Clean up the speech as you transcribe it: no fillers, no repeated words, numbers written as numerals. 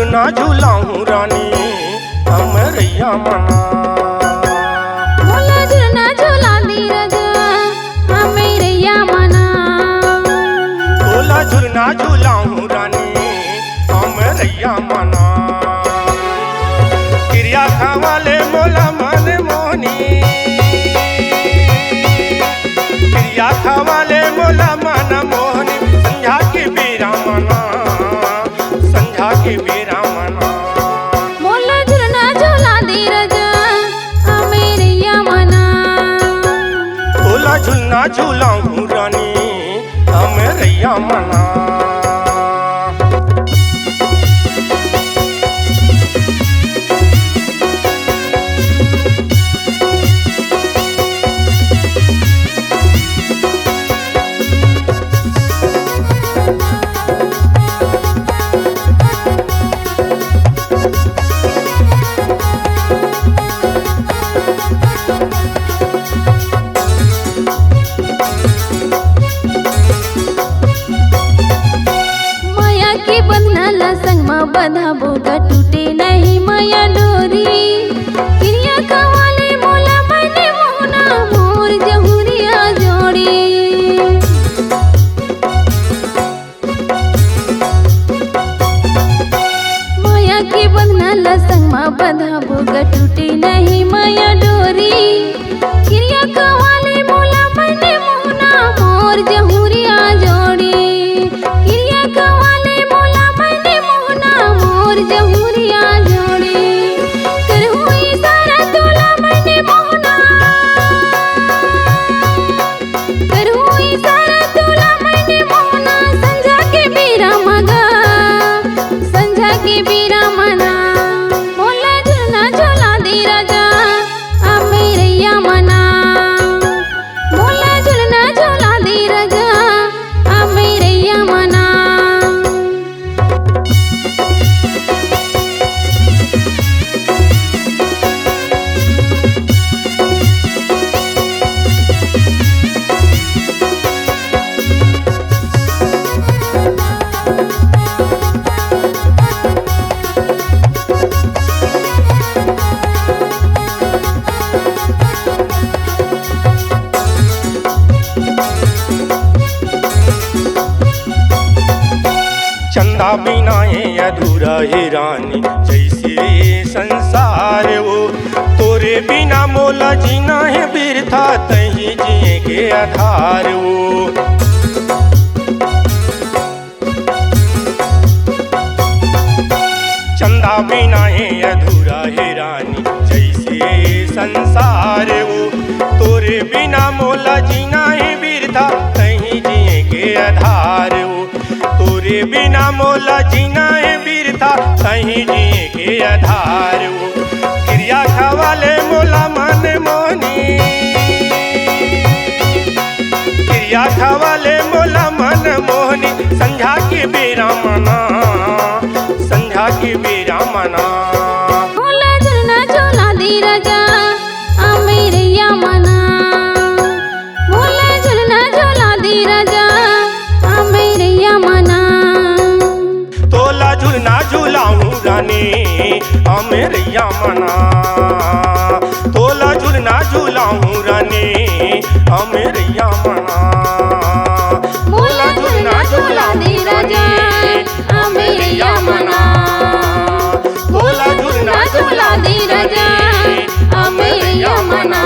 झुलना झूलाऊं रानी हमरैया मना। मोला झुलना झूला दी राजा हमरैया मना। तोला झुलना झूलाऊं रानी हमरैया मना। क्रिया खावाले मोला मन मोहनी, क्रिया खावाले मोला मन मोहनी। संझा के बेरा मना, संझा के बेरा मना। मोला झुलना झूला दी राजा हमरैया मना। तोला झुलना झूलाऊं रानी हमरैया मना। बंधाबो का टूटे नहीं माया डोरी। क्रिया कवाले मोला मने मोहना मोर जहुरिया जोड़ी। माया के बंधना लसंग मा बंधाबो का टूटे नहीं माया डोरी। क्रिया कवाले मोला मने मोहना मोर जहुरिया जोड़ी। क्रिया कवाले मोला मने मोहना मोर जहुरिया जोड़ी। करहु इशारा तोला मने मोहना, करहु इशारा तोला मने मोहना। संझा के बेरा मगा, संझा के बेरा मना। मोला झुलना झूला दी राजा हमरैया मना। मोला झुलना झूला दी राजा हमरैया मना। चंदा बिना है अधूरा है रानी जैसे संसार वो। तोरे बिना मोला जीना है बिरथा तही जिए के आधार वो। चंदा बिना है अधूरा है रानी जैसे संसार वो। तोरे बिना मोला जीना है बिरथा तही जिए के आधार वो। तोरे बिना मोला जीना है बिरथा कहीं जिए के आधार वो। क्रिया खावाले मोला मन मोहनी, क्रिया खावाले मोला मन मोहनी। संझा के बेरा मना, संझा के बेरा मना। मोला झुलना झूला दी राजा हमरैया मना। मोला झुलना झूला दी राजा हमरैया मना। तोला झुलना झूलाऊं रानी हमरैया मना। तोला झुलना झूलाऊं रानी हमरैया मना। मोला झुलना झूला दी राजा हमरैया मना। मोला झुलना झूला दी राजा हमरैया मना।